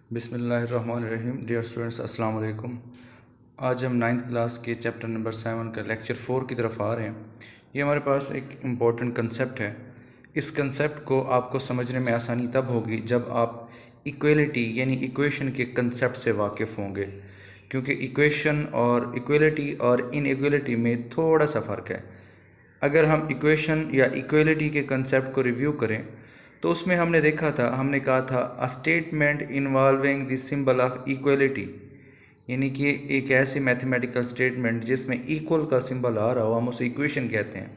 बिस्मिल्लाहिर्रहमानिर्रहीम। Dear students, अस्सलाम वालेकुम। आज हम 9th क्लास के चैप्टर नंबर 7 का लेक्चर 4 की तरफ आ रहे हैं। ये हमारे पास एक इम्पॉर्टेंट कंसेप्ट है। इस कंसेप्ट को आपको समझने में आसानी तब होगी जब आप इक्वलिटी यानी इक्वेशन के कंसेप्ट से वाकिफ़ होंगे, क्योंकि इक्वेशन और इक्वलिटी और इनइक्वलिटी में थोड़ा सा फ़र्क है। अगर हम इक्वेशन या इक्वलिटी के कंसेप्ट को रिव्यू करें तो उसमें हमने कहा था a statement involving the symbol of equality, यानी कि एक ऐसी मैथमेटिकल स्टेटमेंट जिसमें इक्वल का सिंबल आ रहा हो, हम उसे इक्वेशन कहते हैं।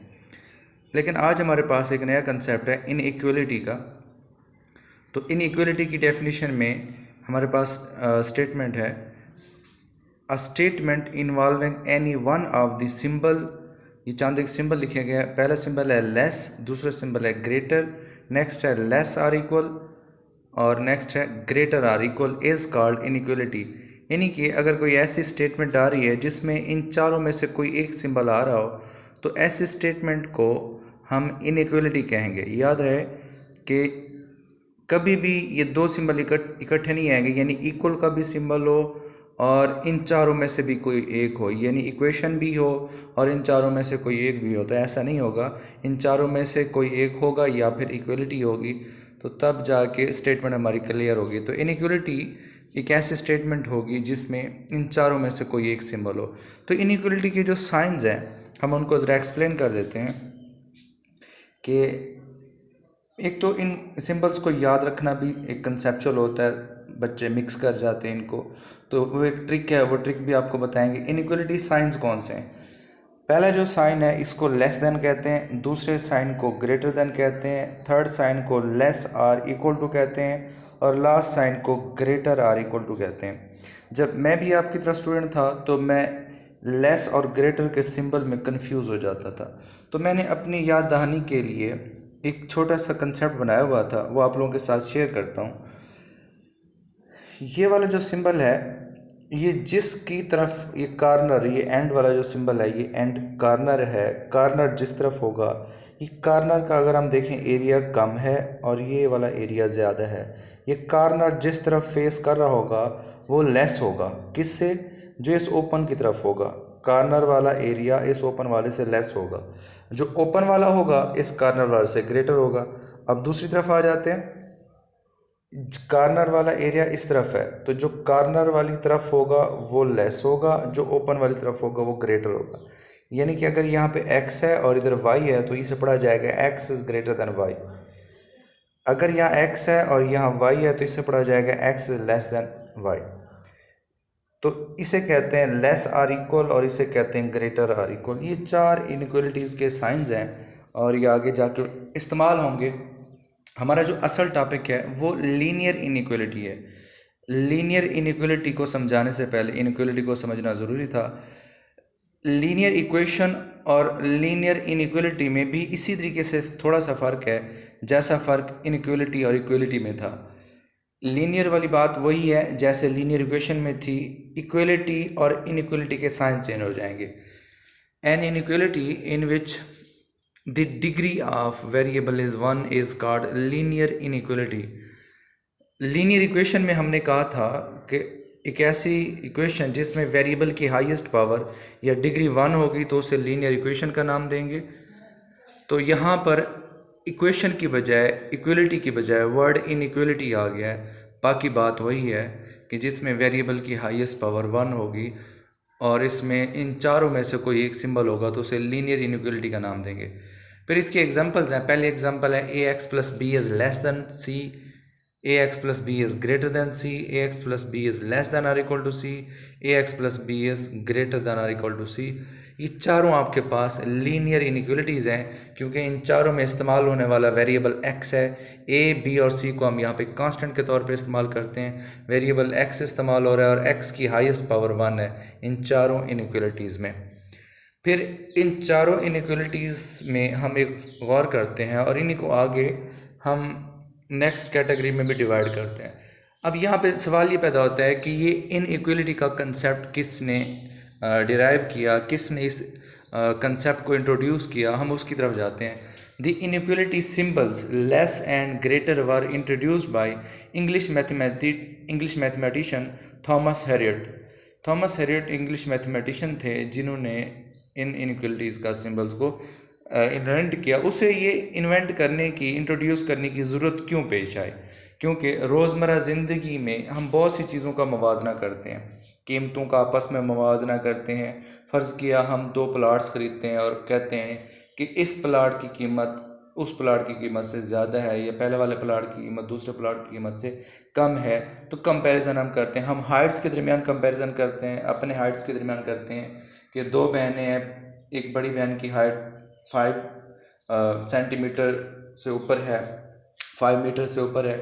लेकिन आज हमारे पास एक नया कंसेप्ट है इनइक्वलिटी का। तो इनइक्वलिटी की डेफिनेशन में हमारे पास स्टेटमेंट है a statement involving any one of the symbol. ये चांद एक सिंबल लिखा गया है। पहला सिंबल है लेस, दूसरा सिंबल है ग्रेटर, नेक्स्ट है लेस आर इक्वल और नेक्स्ट है greater or equal is called inequality. यानी कि अगर कोई ऐसी स्टेटमेंट आ रही है जिसमें इन चारों में से कोई एक सिंबल आ रहा हो तो ऐसी स्टेटमेंट को हम इनइक्वलिटी कहेंगे। याद रहे कि कभी भी ये दो सिंबल इकट्ठे नहीं आएंगे, यानी इक्वल का भी सिंबल हो और इन चारों में से भी कोई एक हो, यानी इक्वेशन भी हो और इन चारों में से कोई एक भी हो। तो ऐसा नहीं होगा, इन चारों में से कोई एक होगा या फिर इक्वलिटी होगी, तो तब जाके स्टेटमेंट हमारी क्लियर होगी। तो इनइक्वलिटी एक ऐसी स्टेटमेंट होगी जिसमें इन चारों में से कोई एक सिंबल हो। तो इनइक्वलिटी के जो साइंस हैं हम उनको ज़रा एक्सप्लेन कर देते हैं कि एक तो इन सिंबल्स को याद रखना भी एक कंसेप्चुअल होता है, बच्चे मिक्स कर जाते हैं इनको। तो वो एक ट्रिक है, वो ट्रिक भी आपको बताएंगे। इनइक्वलिटी साइंस कौन से हैं? पहला जो साइन है इसको लेस देन कहते हैं, दूसरे साइन को ग्रेटर देन कहते हैं, थर्ड साइन को लेस आर इक्वल टू कहते हैं और लास्ट साइन को ग्रेटर आर इक्वल टू कहते हैं। जब मैं भी आपकी तरह स्टूडेंट था तो मैं लेस और ग्रेटर के सिंबल में कंफ्यूज हो जाता था। तो मैंने अपनी याद दहानी के लिए एक छोटा सा कंसेप्ट बनाया हुआ था, वो आप लोगों के साथ शेयर करता हूँ। ये वाला जो सिंबल है, ये जिसकी तरफ ये कार्नर, ये एंड वाला जो सिंबल है, ये एंड कार्नर है। कार्नर जिस तरफ होगा, ये कार्नर का अगर हम देखें एरिया कम है और ये वाला एरिया ज़्यादा है। ये कार्नर जिस तरफ फेस कर रहा होगा वो लेस होगा। किससे? जो इस ओपन की तरफ होगा। कार्नर वाला एरिया इस ओपन वाले से लेस होगा, जो ओपन वाला होगा इस कार्नर वाले से ग्रेटर होगा। अब दूसरी तरफ आ जाते हैं, कार्नर वाला एरिया इस तरफ है तो जो कार्नर वाली तरफ होगा वो लेस होगा, जो ओपन वाली तरफ होगा वो ग्रेटर होगा। यानी कि अगर यहाँ पे x है और इधर y है तो इसे पढ़ा जाएगा x is greater than y। अगर यहाँ x है और यहाँ y है तो इसे पढ़ा जाएगा x is less than y। तो इसे कहते हैं लेस आर इक्वल और इसे कहते हैं ग्रेटर आर इक्वल। ये चार इनइक्वलिटीज़ के साइंस हैं और ये आगे जाके इस्तेमाल होंगे। हमारा जो असल टॉपिक है वो लीनियर इनइक्वलिटी है। लीनियर इनइक्वलिटी को समझाने से पहले इनइक्वलिटी को समझना ज़रूरी था। लीनियर इक्वेशन और लीनियर इनइक्वलिटी में भी इसी तरीके से थोड़ा सा फ़र्क है जैसा फ़र्क इनइक्वलिटी और इक्वलिटी में था। लीनियर वाली बात वही है जैसे लीनियर इक्वेशन में थी। इक्वलिटी और इनइक्वलिटी के साइन चेंज हो जाएंगे। An inequality in which the degree of variable is 1 is called linear inequality। Linear equation में हमने कहा था कि एक ऐसी इक्वेशन जिसमें वेरिएबल की हाईएस्ट पावर या डिग्री 1 होगी तो उसे लीनियर इक्वेशन का नाम देंगे। तो यहाँ पर इक्वेशन की बजाय, इक्वलिटी की बजाय वर्ड इनइक्वलिटी आ गया है। बाकी बात वही है कि जिसमें वेरिएबल की हाईएस्ट पावर 1 होगी और इसमें इन चारों में से कोई एक सिंबल होगा तो उसे लीनियर इनइक्वलिटी का नाम देंगे। फिर इसके एग्जांपल्स हैं। पहले एग्जांपल है a x plus b is less than c, a x plus b is greater than c, a x plus b is less than or equal to c, a x plus b is greater than or equal to c. ये चारों आपके पास linear inequalities हैं क्योंकि इन चारों में इस्तेमाल होने वाला वेरिएबल x है। ए, बी और सी को हम यहाँ पे कांस्टेंट के तौर पे इस्तेमाल करते हैं। वेरिएबल x इस्तेमाल हो रहा है और x की हाईएस्ट पावर 1 है इन चारों इनइक्वलिटीज़ में। फिर इन चारों इनइक्वलिटीज़ में हम एक गौर करते हैं और इन्हीं को आगे हम नेक्स्ट कैटेगरी में भी डिवाइड करते हैं। अब यहाँ पे सवाल ये पैदा होता है कि ये इनइक्वलिटी का कंसेप्ट किसने डिराइव किया, किसने इस कंसेप्ट को इंट्रोड्यूस किया। हम उसकी तरफ जाते हैं। The inequality symbols less and greater were introduced by English mathematician Thomas Harriot. Thomas Harriet English mathematician थे जिन्होंने इन इनइक्वलिटीज़ का सिंबल्स को इन्वेंट किया। उसे ये इन्वेंट करने की, इंट्रोड्यूस करने की ज़रूरत क्यों पेश आई? क्योंकि रोज़मर्रा ज़िंदगी में हम बहुत सी चीज़ों का मुवाजना करते हैं, कीमतों का आपस में मुवाजना करते हैं। फ़र्ज़ किया हम 2 प्लाट्स ख़रीदते हैं और कहते हैं कि इस प्लाट की कीमत उस प्लाट की कीमत से ज़्यादा है, या पहले वाले प्लाट की कीमत दूसरे प्लाट की कीमत से कम है। तो कंपैरिजन हम करते हैं, हम हाइट्स के दरमियान कंपैरिजन करते हैं, अपने हाइट्स के दरमियान करते हैं कि 2 बहनें हैं, एक बड़ी बहन की हाइट 5 सेंटीमीटर से ऊपर है, 5 मीटर से ऊपर है,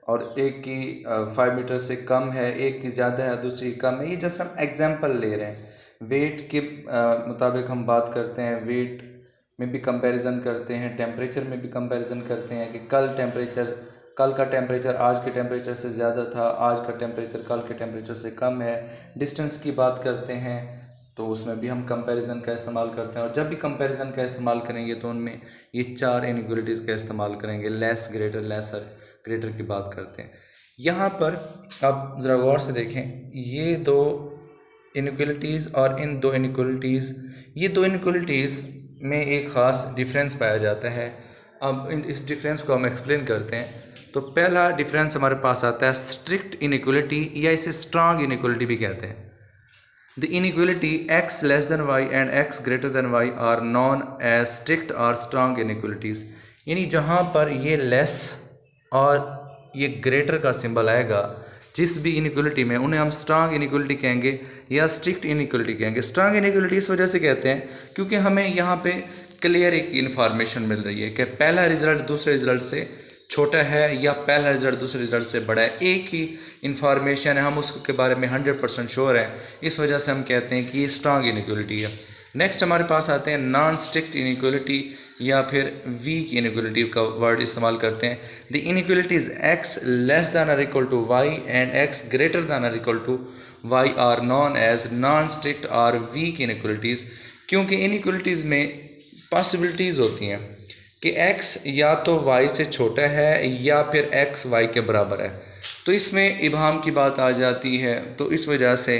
और एक की 5 मीटर से कम है, एक की ज़्यादा है, दूसरी कम है। ये जस्ट हम एग्जाम्पल ले रहे हैं। वेट के मुताबिक हम बात करते हैं, वेट में भी कंपैरिजन करते हैं, टेम्परेचर में भी कंपैरिजन करते हैं कि कल का टेम्परेचर आज के टेम्परेचर से ज़्यादा था, आज का टेम्परेचर कल के टेम्परेचर से कम है। डिस्टेंस की बात करते हैं तो उसमें भी हम कंपैरिजन का इस्तेमाल करते हैं, और जब भी कंपैरिजन का इस्तेमाल करेंगे तो उनमें ये 4 इनइक्वलिटीज़ का इस्तेमाल करेंगे। लेस, ग्रेटर, लेसर, ग्रेटर की बात करते हैं। यहाँ पर आप ज़रा गौर से देखें, ये 2 इनइक्वलिटीज़ और इन 2 इनइक्वलिटीज़, ये 2 इनइक्वलिटीज़ में एक ख़ास डिफरेंस पाया जाता है। अब इस डिफरेंस को हम एक्सप्लेन करते हैं। तो पहला डिफरेंस हमारे पास आता है स्ट्रिक्ट इनइक्वलिटी, या इसे स्ट्रांग इनइक्वलिटी भी कहते हैं। The inequality x less than y and x greater than y are non as strict और स्ट्रांग इनइक्वलिटीज़। यानी जहाँ पर ये लेस और ये ग्रेटर का सिंबल आएगा जिस भी इनइक्वलिटी में, उन्हें हम स्ट्रांग इनइक्वलिटी कहेंगे या स्ट्रिक्ट इनइक्वलिटी कहेंगे। स्ट्रांग इनइक्वलिटी इस वजह से कहते हैं क्योंकि हमें यहाँ पे क्लियर एक इन्फॉर्मेशन मिल रही है कि पहला रिज़ल्ट दूसरे रिज़ल्ट से छोटा है या पहला रिज़ल्ट दूसरे रिज़ल्ट से बड़ा है। एक ही इन्फॉर्मेशन है, हम उसके बारे में 100% श्योर हैं, इस वजह से हम कहते हैं कि ये स्ट्रांग इनइक्वलिटी है। नेक्स्ट हमारे पास आते हैं नॉन स्ट्रिक्ट इनइक्वलिटी या फिर वीक इनइक्वलिटी का वर्ड इस्तेमाल करते हैं। The inequality is x less than और equal to y and x greater than और equal to y are non as non strict और वीक इनइक्वलिटीज़। क्योंकि इनइक्वलिटीज़ में पॉसिबिलिटीज़ होती हैं कि x या तो y से छोटा है या फिर x y के बराबर है, तो इसमें इबहाम की बात आ जाती है। तो इस वजह से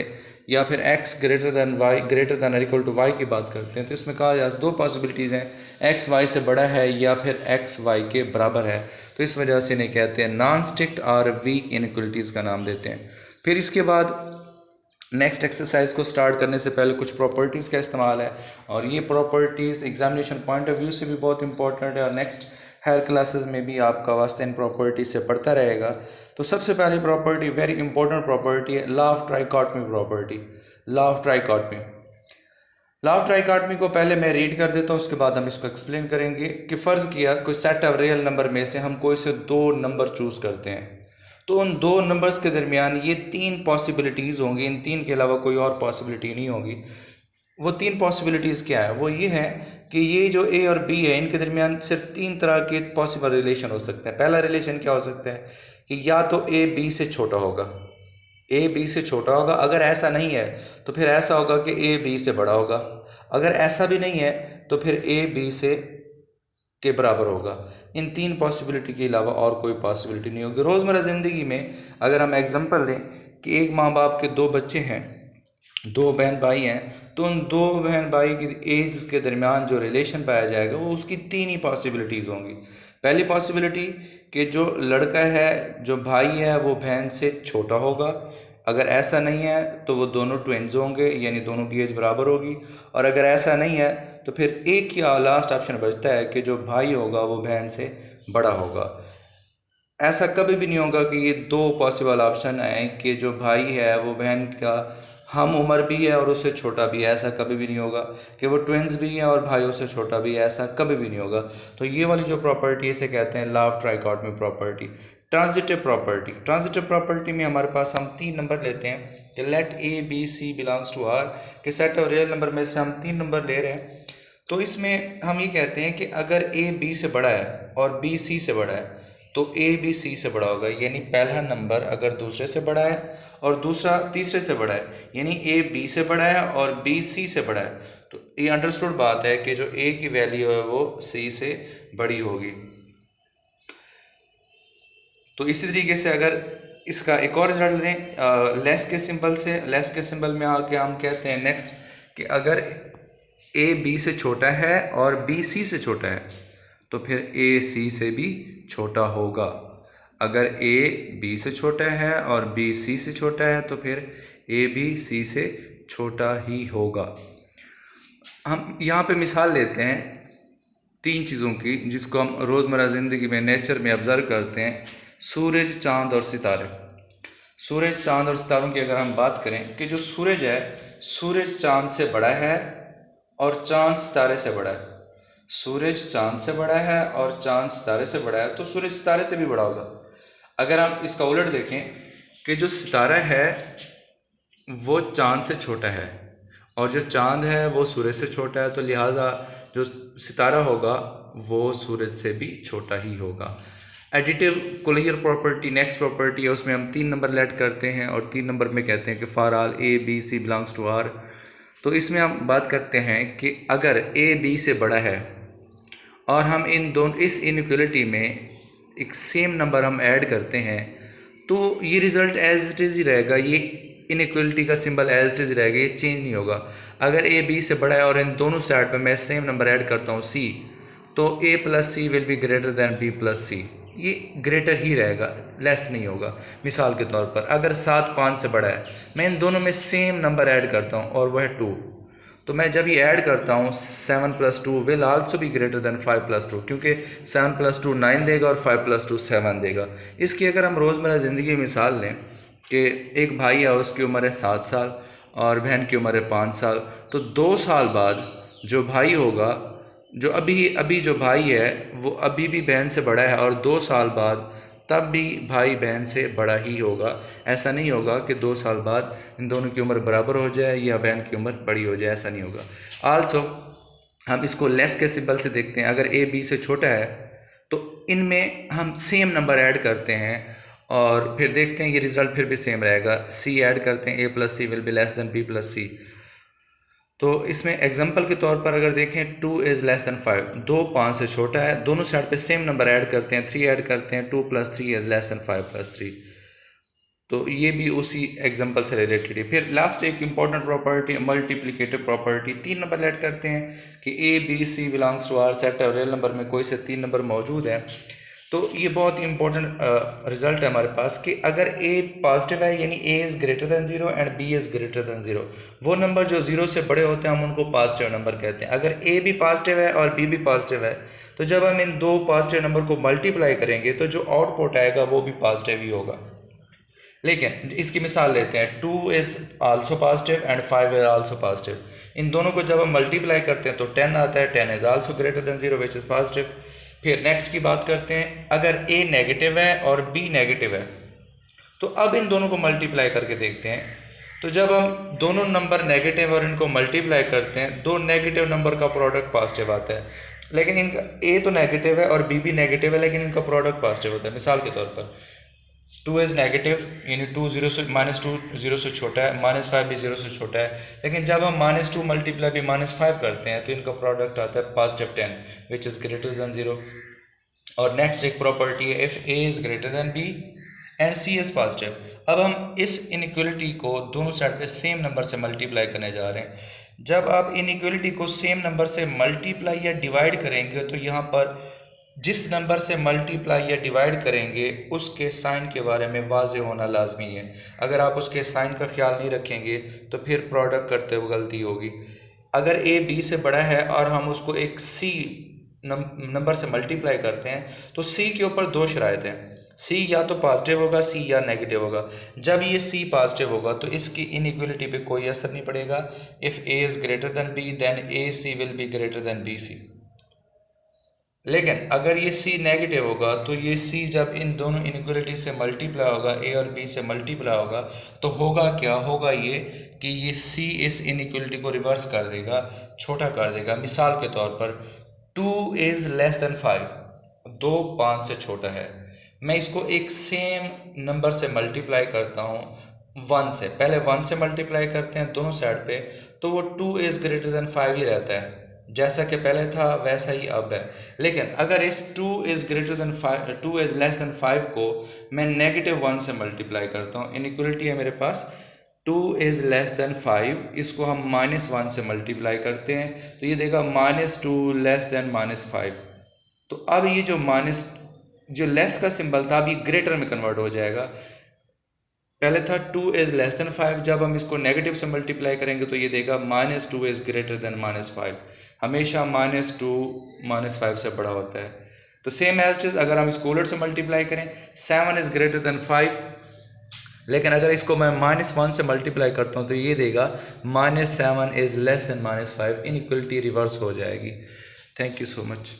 या फिर x greater than y greater than equal to y की बात करते हैं, तो इसमें कहा जाता है 2 पॉसिबिलिटीज़ हैं, x y से बड़ा है या फिर x y के बराबर है। तो इस वजह से इन्हें कहते हैं नॉन स्ट्रिक्ट और वीक इनइक्वलिटीज़ का नाम देते हैं। फिर इसके बाद नेक्स्ट एक्सरसाइज को स्टार्ट करने से पहले कुछ प्रॉपर्टीज़ का इस्तेमाल है, और ये properties examination point of view से भी बहुत इंपॉर्टेंट है, और नेक्स्ट हायर क्लासेस में भी आपका वास्ता इन प्रॉपर्टीज से पढ़ता रहेगा। तो सबसे पहली प्रॉपर्टी वेरी इंपॉर्टेंट प्रॉपर्टी है law of trichotomy property. Law of trichotomy, law of trichotomy को पहले मैं रीड कर देता हूँ, उसके बाद हम इसको एक्सप्लेन करेंगे। कि फ़र्ज़ किया कोई सेट ऑफ रियल नंबर में से हम कोई से 2 नंबर चूज़ करते हैं, तो उन 2 नंबर्स के दरमियान ये 3 पॉसिबिलिटीज़ होंगी, इन 3 के अलावा कोई और पॉसिबिलिटी नहीं होगी। वो 3 पॉसिबिलिटीज़ क्या है? वो ये है कि ये जो ए और बी है इनके दरमियान सिर्फ 3 तरह के पॉसिबल रिलेशन हो सकते हैं। पहला रिलेशन क्या हो सकता है कि या तो ए बी से छोटा होगा, ए बी से छोटा होगा। अगर ऐसा नहीं है तो फिर ऐसा होगा कि ए बी से बड़ा होगा। अगर ऐसा भी नहीं है तो फिर ए बी से के बराबर होगा। इन 3 पॉसिबिलिटी के अलावा और कोई पॉसिबिलिटी नहीं होगी। रोज़मर्रा ज़िंदगी में अगर हम एग्जांपल दें कि एक माँ बाप के 2 बच्चे हैं, 2 बहन भाई हैं, तो उन 2 बहन भाई की एज के दरमियान जो रिलेशन पाया जाएगा वो उसकी 3 ही पॉसिबिलिटीज़ होंगी। पहली पॉसिबिलिटी कि जो लड़का है, जो भाई है, वो बहन से छोटा होगा। अगर ऐसा नहीं है तो वो दोनों ट्विन्स होंगे, यानी दोनों की एज बराबर होगी। और अगर ऐसा नहीं है तो फिर एक ही लास्ट ऑप्शन बचता है कि जो भाई होगा वो बहन से बड़ा होगा। ऐसा कभी भी नहीं होगा कि ये 2 पॉसिबल ऑप्शन आए कि जो भाई है वो बहन का हम उम्र भी है और उससे छोटा भी है। ऐसा कभी भी नहीं होगा कि वो ट्विन्स भी हैं और भाई उससे छोटा भी है। ऐसा कभी भी नहीं होगा। तो ये वाली जो प्रॉपर्टी इसे कहते हैं law of trichotomy property. Transitive property, transitive property में हमारे पास हम 3 नंबर लेते हैं कि let a b c belongs to R, कि सेट ऑफ रियल नंबर में से हम 3 नंबर ले रहे हैं। तो इसमें हम ये कहते हैं कि अगर ए बी से बड़ा है और बी सी से बड़ा है तो ए बी सी से बड़ा होगा। यानी पहला नंबर अगर दूसरे से बड़ा है और दूसरा तीसरे से बड़ा है, यानी ए बी से बड़ा है और बी सी से बड़ा है, तो ये अंडरस्टूड बात है कि जो ए की वैल्यू है वो सी से बड़ी होगी। तो इसी तरीके से अगर इसका एक और रिजल्ट लें लेस के सिंबल से, लेस के सिंबल में आके हम कहते हैं नेक्स्ट कि अगर ए बी से छोटा है और बी सी से छोटा है तो फिर ए सी से भी छोटा होगा। अगर ए बी से छोटा है और बी सी से छोटा है तो फिर ए भी सी से छोटा ही होगा। हम यहाँ पे मिसाल लेते हैं 3 चीज़ों की जिसको हम रोज़मर्रा ज़िंदगी में नेचर में ऑब्ज़र्व करते हैं, सूरज, चाँद और सितारे। सूरज, चाँद और सितारों की अगर हम बात करें कि जो सूरज है, सूरज चाँद से बड़ा है और चाँद सितारे से बड़ा है। सूरज चाँद से बड़ा है और चाँद सितारे से बड़ा है, तो सूरज सितारे से भी बड़ा होगा। अगर हम इसका उलट देखें कि जो सितारा है वो चाँद से छोटा है और जो चाँद है वो सूरज से छोटा है, तो लिहाजा जो सितारा होगा वो सूरज से भी छोटा ही होगा। Additive Collier property next property है, उसमें हम 3 नंबर लेट करते हैं और 3 नंबर में कहते हैं कि for all a b c belongs to R. तो इसमें हम बात करते हैं कि अगर ए बी से बड़ा है और हम इन दोनों इस इनइक्वलिटी में एक सेम नंबर हम ऐड करते हैं तो ये रिज़ल्ट एज इट इज़ ही रहेगा, ये इनइक्वलिटी का सिंबल एज इट इज़ रहेगा, ये चेंज नहीं होगा। अगर ए बी से बड़ा है और इन दोनों साइड पे मैं सेम नंबर ऐड करता हूँ सी, तो a plus c will be greater than b plus c, ये ग्रेटर ही रहेगा, लेस नहीं होगा। मिसाल के तौर पर अगर 7 5 से बड़ा है, मैं इन दोनों में सेम नंबर ऐड करता हूँ और वह है 2, तो मैं जब ये ऐड करता हूँ 7 + 2 will also be greater then 5 + 2, क्योंकि 7 + 2 9 देगा और 5 + 2 7 देगा। इसकी अगर हम रोज़मर्रा ज़िंदगी की मिसाल लें कि एक भाई है, उसकी उम्र है 7 साल और बहन की उम्र है 5 साल, तो 2 साल बाद जो भाई होगा, जो अभी जो भाई है वो अभी भी बहन से बड़ा है और 2 साल बाद तब भी भाई बहन से बड़ा ही होगा। ऐसा नहीं होगा कि 2 साल बाद इन दोनों की उम्र बराबर हो जाए या बहन की उम्र बड़ी हो जाए, ऐसा नहीं होगा। आल्सो हम इसको लेस के सिंबल से देखते हैं, अगर ए बी से छोटा है तो इनमें हम सेम नंबर ऐड करते हैं और फिर देखते हैं ये रिज़ल्ट फिर भी सेम रहेगा। सी ऐड करते हैं, a + c will be less than b + c. तो इसमें एग्जांपल के तौर पर अगर देखें 2 इज़ लेस दैन 5, 2 5 से छोटा है, दोनों साइड पे सेम नंबर ऐड करते हैं, 3 ऐड करते हैं, 2 + 3 इज़ लेस दैन 5 + 3। तो ये भी उसी एग्जांपल से रिलेटेड है। फिर लास्ट एक important property multiplicative property, 3 number add करते हैं कि a b c belongs to R set और रियल नंबर में कोई से 3 नंबर मौजूद है। तो ये बहुत ही इंपॉर्टेंट रिजल्ट है हमारे पास कि अगर ए पॉजिटिव है यानी a is greater than 0 and b is greater than 0, वो नंबर जो 0 से बड़े होते हैं हम उनको पॉजिटिव नंबर कहते हैं। अगर ए भी पॉजिटिव है और बी भी पॉजिटिव है तो जब हम इन 2 पॉजिटिव नंबर को मल्टीप्लाई करेंगे तो जो आउटपुट आएगा वो भी पॉजिटिव ही होगा। लेकिन इसकी मिसाल लेते हैं, 2 is also positive and 5 is also positive. इन दोनों को जब हम मल्टीप्लाई करते हैं तो 10 आता है, 10 is also greater than 0 which is positive. फिर नेक्स्ट की बात करते हैं, अगर ए नेगेटिव है और बी नेगेटिव है तो अब इन दोनों को मल्टीप्लाई करके देखते हैं। तो जब हम दोनों नंबर नेगेटिव और इनको मल्टीप्लाई करते हैं, 2 नेगेटिव नंबर का प्रोडक्ट पॉजिटिव आता है, लेकिन इनका ए तो नेगेटिव है और बी भी नेगेटिव है लेकिन इनका प्रोडक्ट पॉजिटिव होता है। मिसाल के तौर पर 2 इज़ नेगेटिव यानी 2 0 से -2 0 से छोटा है, -5 भी 0 से छोटा है, लेकिन जब हम -2 मल्टीप्लाई भी -5 करते हैं तो इनका प्रोडक्ट आता है positive 10 which is greater than 0। और नेक्स्ट एक प्रॉपर्टी है, if a is greater than b and c is positive. अब हम इस इनइक्वलिटी को दोनों साइड पे सेम नंबर से मल्टीप्लाई करने जा रहे हैं। जब आप इनइक्वलिटी को सेम नंबर से मल्टीप्लाई या डिवाइड करेंगे तो यहाँ पर जिस नंबर से मल्टीप्लाई या डिवाइड करेंगे उसके साइन के बारे में वाज़े होना लाजमी है। अगर आप उसके साइन का ख्याल नहीं रखेंगे तो फिर प्रोडक्ट करते हुए गलती होगी। अगर ए बी से बड़ा है और हम उसको एक सी नंबर से मल्टीप्लाई करते हैं तो सी के ऊपर 2 शराइत हैं, सी या तो पॉजिटिव होगा, सी या नेगेटिव होगा। जब ये सी पॉजिटिव होगा तो इसकी इनइक्वलिटी पे कोई असर नहीं पड़ेगा। If a is greater than b then a c will be greater than b c. लेकिन अगर ये c नेगेटिव होगा तो ये c जब इन दोनों इनइक्वलिटी से मल्टीप्लाई होगा, a और b से मल्टीप्लाई होगा, तो होगा क्या, होगा ये कि ये c इस इनइक्वलिटी को रिवर्स कर देगा, छोटा कर देगा। मिसाल के तौर पर 2 इज़ लेस दैन 5, 2 5 से छोटा है, मैं इसको एक सेम नंबर से मल्टीप्लाई करता हूँ 1 से, पहले 1 से मल्टीप्लाई करते हैं दोनों साइड पे, तो वो 2 इज़ ग्रेटर देन 5 ही रहता है, जैसा कि पहले था वैसा ही अब है। लेकिन अगर इस 2 is greater than 5, 2 is less than 5 को मैं -1 से मल्टीप्लाई करता हूँ, इनइक्वलिटी है मेरे पास 2 इज़ लेस देन 5, इसको हम -1 से मल्टीप्लाई करते हैं तो ये देगा -2 लेस देन -5। तो अब ये जो लेस का सिंबल था अब ये ग्रेटर में कन्वर्ट हो जाएगा। पहले था 2 इज़ लेस देन 5, जब हम इसको नेगेटिव से मल्टीप्लाई करेंगे तो ये देगा -2 इज़ ग्रेटर देन -5। हमेशा -2 -5 से बड़ा होता है। तो सेम एज इज अगर हम इसको उलट से मल्टीप्लाई करें, 7 इज़ ग्रेटर देन 5, लेकिन अगर इसको मैं -1 से मल्टीप्लाई करता हूँ तो ये देगा -7 is less than -5, inequality reverse हो जाएगी। Thank you so much.